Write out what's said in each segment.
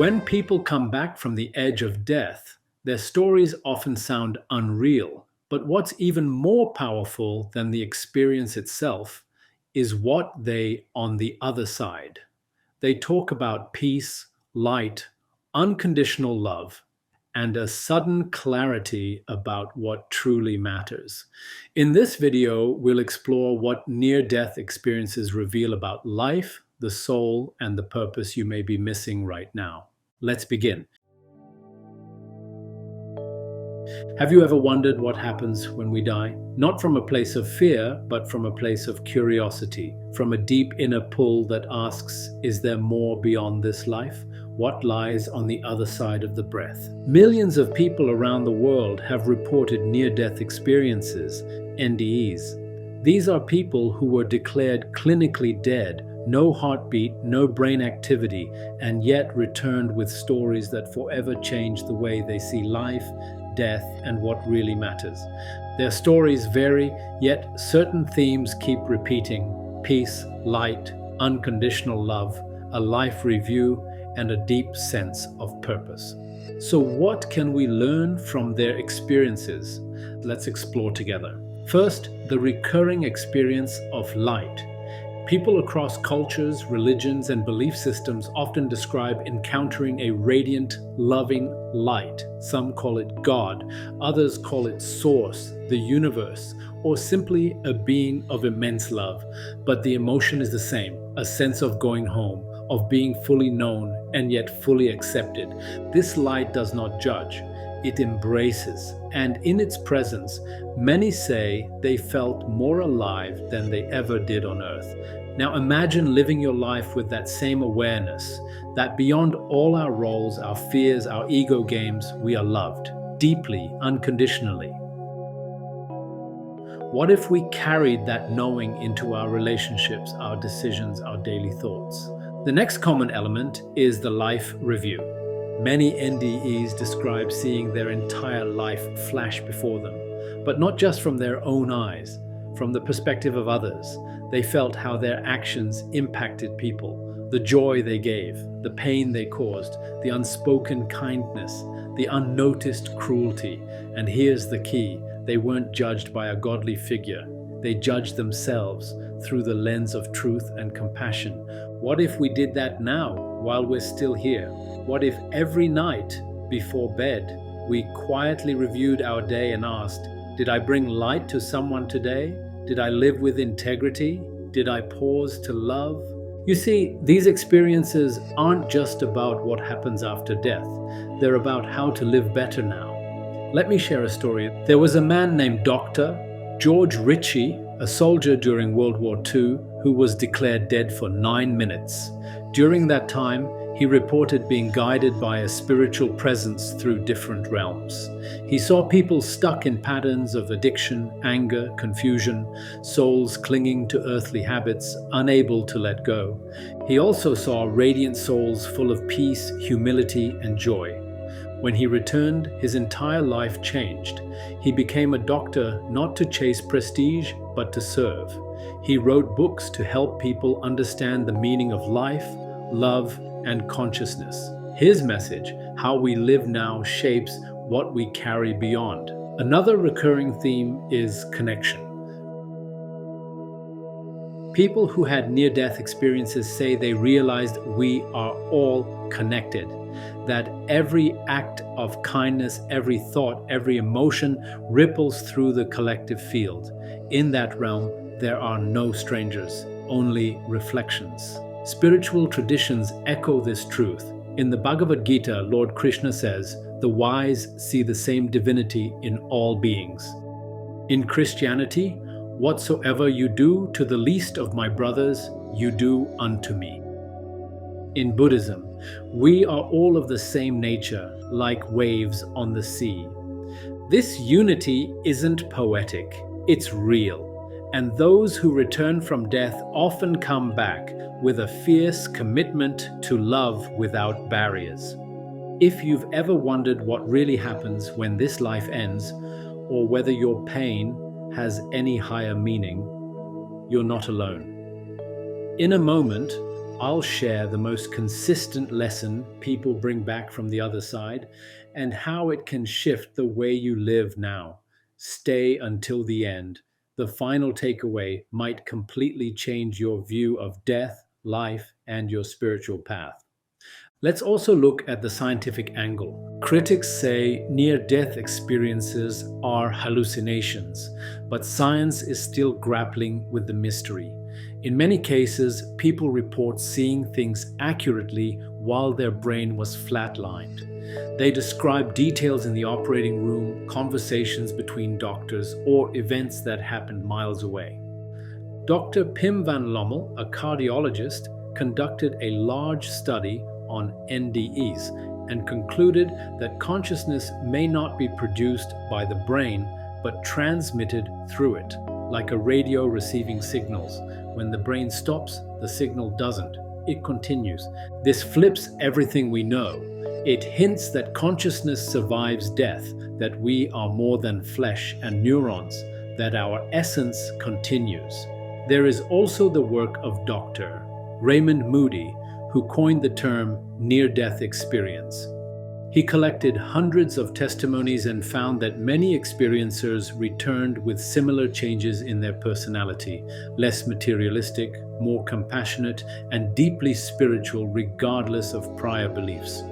When people come back from the edge of death, their stories often sound unreal. But what's even more powerful than the experience itself is what they on the other side. They talk about peace, light, unconditional love, and a sudden clarity about what truly matters. In this video, we'll explore what near death experiences reveal about life, the soul, and the purpose you may be missing right now. Let's begin. Have you ever wondered what happens when we die? Not from a place of fear, but from a place of curiosity, from a deep inner pull that asks, is there more beyond this life? What lies on the other side of the breath? Millions of people around the world have reported near-death experiences, NDEs. These are people who were declared clinically dead, no heartbeat, no brain activity, and yet returned with stories that forever changed the way they see life, death, and what really matters. Their stories vary, yet certain themes keep repeating: peace, light, unconditional love, a life review, and a deep sense of purpose. So what can we learn from their experiences? Let's explore together. First, the recurring experience of light. People across cultures, religions, and belief systems often describe encountering a radiant, loving light. Some call it God, others call it Source, the universe, or simply a being of immense love. But the emotion is the same, a sense of going home, of being fully known and yet fully accepted. This light does not judge, it embraces, and in its presence, many say they felt more alive than they ever did on earth. Now imagine living your life with that same awareness, that beyond all our roles, our fears, our ego games, we are loved, deeply, unconditionally. What if we carried that knowing into our relationships, our decisions, our daily thoughts? The next common element is the life review. Many NDEs describe seeing their entire life flash before them, but not just from their own eyes, from the perspective of others. They felt how their actions impacted people, the joy they gave, the pain they caused, the unspoken kindness, the unnoticed cruelty. And here's the key: they weren't judged by a godly figure. They judged themselves through the lens of truth and compassion. What if we did that now, while we're still here? What if every night before bed, we quietly reviewed our day and asked, did I bring light to someone today? Did I live with integrity? Did I pause to love? You see, these experiences aren't just about what happens after death. They're about how to live better now. Let me share a story. There was a man named Dr. George Ritchie, a soldier during World War II, who was declared dead for 9 minutes. During that time, he reported being guided by a spiritual presence through different realms. He saw people stuck in patterns of addiction, anger, confusion, souls clinging to earthly habits, unable to let go. He also saw radiant souls full of peace, humility, and joy. When he returned, his entire life changed. He became a doctor not to chase prestige, but to serve. He wrote books to help people understand the meaning of life, love, and consciousness. His message, how we live now, shapes what we carry beyond. Another recurring theme is connection. People who had near-death experiences say they realized we are all connected, that every act of kindness, every thought, every emotion ripples through the collective field. In that realm, there are no strangers, only reflections. Spiritual traditions echo this truth. In the Bhagavad Gita, Lord Krishna says, "The wise see the same divinity in all beings." In Christianity, "Whatsoever you do to the least of my brothers, you do unto me." In Buddhism, we are all of the same nature, like waves on the sea. This unity isn't poetic, it's real. And those who return from death often come back with a fierce commitment to love without barriers. If you've ever wondered what really happens when this life ends, or whether your pain has any higher meaning, you're not alone. In a moment, I'll share the most consistent lesson people bring back from the other side and how it can shift the way you live now. Stay until the end. The final takeaway might completely change your view of death, life, and your spiritual path. Let's also look at the scientific angle. Critics say near death experiences are hallucinations, but science is still grappling with the mystery. In many cases, people report seeing things accurately while their brain was flatlined. They describe details in the operating room, conversations between doctors, or events that happened miles away. Dr. Pim van Lommel, a cardiologist, conducted a large study on NDEs and concluded that consciousness may not be produced by the brain but transmitted through it, like a radio receiving signals. When the brain stops, the signal doesn't. It continues. This flips everything we know. It hints that consciousness survives death, that we are more than flesh and neurons, that our essence continues. There is also the work of Dr. Raymond Moody, who coined the term near-death experience. He collected hundreds of testimonies and found that many experiencers returned with similar changes in their personality, less materialistic, more compassionate, and deeply spiritual regardless of prior beliefs.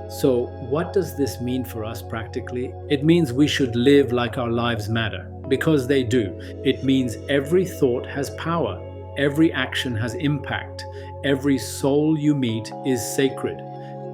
So, what does this mean for us practically? It means we should live like our lives matter, because they do. It means every thought has power, every action has impact, every soul you meet is sacred.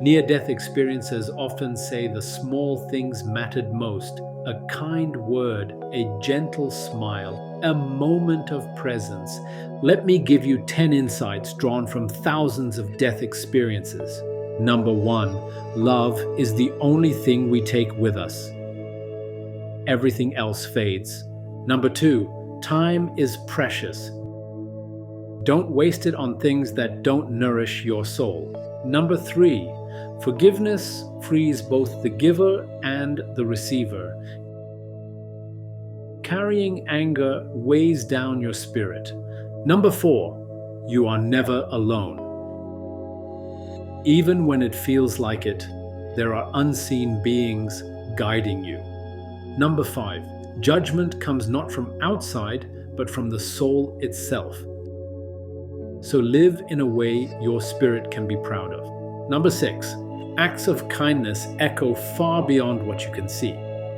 Near-death experiences often say the small things mattered most: a kind word, a gentle smile, a moment of presence. Let me give you 10 insights drawn from thousands of death experiences. Number 1, love is the only thing we take with us. Everything else fades. Number 2, time is precious. Don't waste it on things that don't nourish your soul. Number 3, forgiveness frees both the giver and the receiver. Carrying anger weighs down your spirit. Number 4, you are never alone. Even when it feels like it, there are unseen beings guiding you. Number 5, judgment comes not from outside, but from the soul itself. So live in a way your spirit can be proud of. Number 6, acts of kindness echo far beyond what you can see.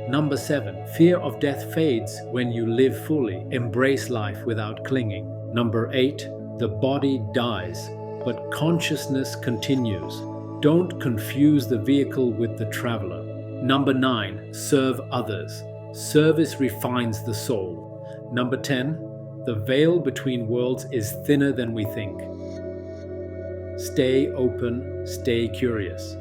Number 7, fear of death fades when you live fully, embrace life without clinging. Number 8, the body dies, but consciousness continues. Don't confuse the vehicle with the traveler. Number 9, serve others. Service refines the soul. Number 10, the veil between worlds is thinner than we think. Stay open, stay curious.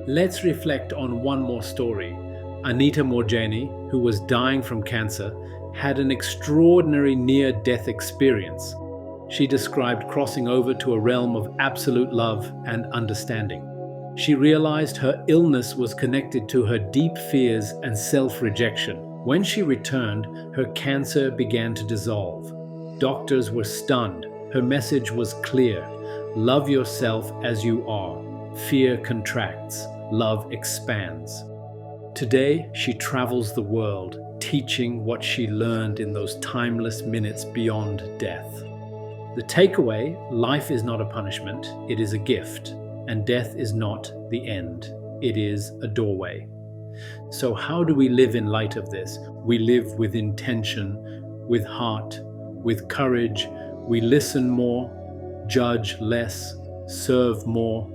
Let's reflect on one more story. Anita Morjani, who was dying from cancer, had an extraordinary near-death experience. She described crossing over to a realm of absolute love and understanding. She realized her illness was connected to her deep fears and self-rejection. When she returned, her cancer began to dissolve. Doctors were stunned. Her message was clear: love yourself as you are. Fear contracts, love expands. Today, she travels the world, teaching what she learned in those timeless minutes beyond death. The takeaway: life is not a punishment, it is a gift, and death is not the end, it is a doorway. So how do we live in light of this? We live with intention, with heart, with courage. We listen more, judge less, serve more,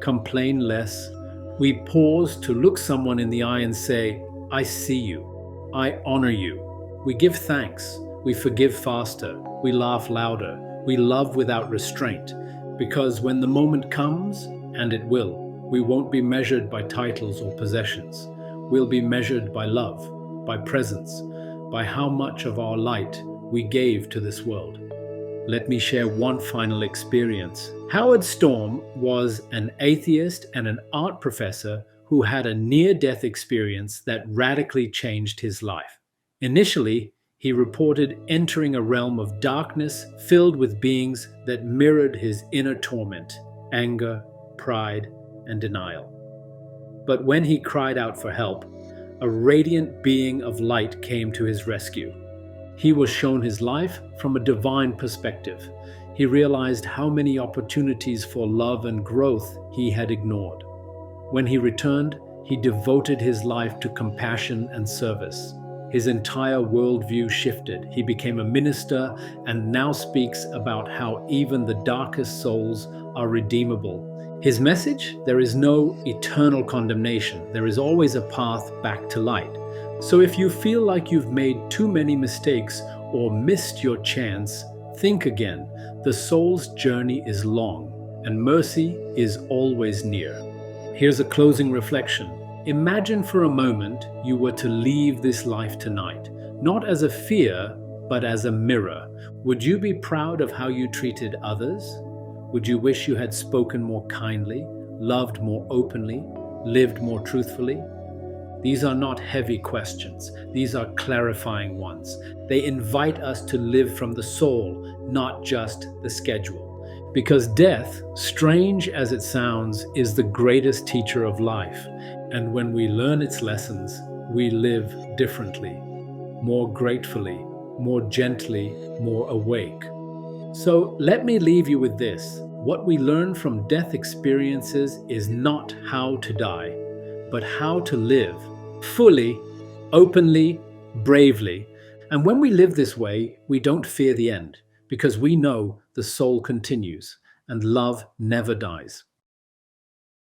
complain less. We pause to look someone in the eye and say, I see you, I honor you. We give thanks, we forgive faster, we laugh louder, we love without restraint, because when the moment comes, and it will, we won't be measured by titles or possessions. We'll be measured by love, by presence, by how much of our light we gave to this world. Let me share one final experience. Howard Storm was an atheist and an art professor who had a near-death experience that radically changed his life. Initially, he reported entering a realm of darkness filled with beings that mirrored his inner torment. anger, pride, and denial. But when he cried out for help, a radiant being of light came to his rescue. He was shown his life from a divine perspective. He realized how many opportunities for love and growth he had ignored. When he returned, he devoted his life to compassion and service. His entire worldview shifted. He became a minister and now speaks about how even the darkest souls are redeemable. His message? There is no eternal condemnation. There is always a path back to light. So if you feel like you've made too many mistakes or missed your chance, think again. The soul's journey is long, and mercy is always near. Here's a closing reflection. Imagine for a moment you were to leave this life tonight, not as a fear, but as a mirror. Would you be proud of how you treated others? Would you wish you had spoken more kindly, loved more openly, lived more truthfully? These are not heavy questions. These are clarifying ones. They invite us to live from the soul, not just the schedule. Because death, strange as it sounds, is the greatest teacher of life. And when we learn its lessons, we live differently, more gratefully, more gently, more awake. So let me leave you with this. What we learn from death experiences is not how to die, but how to live fully, openly, bravely. And when we live this way, we don't fear the end because we know the soul continues and love never dies.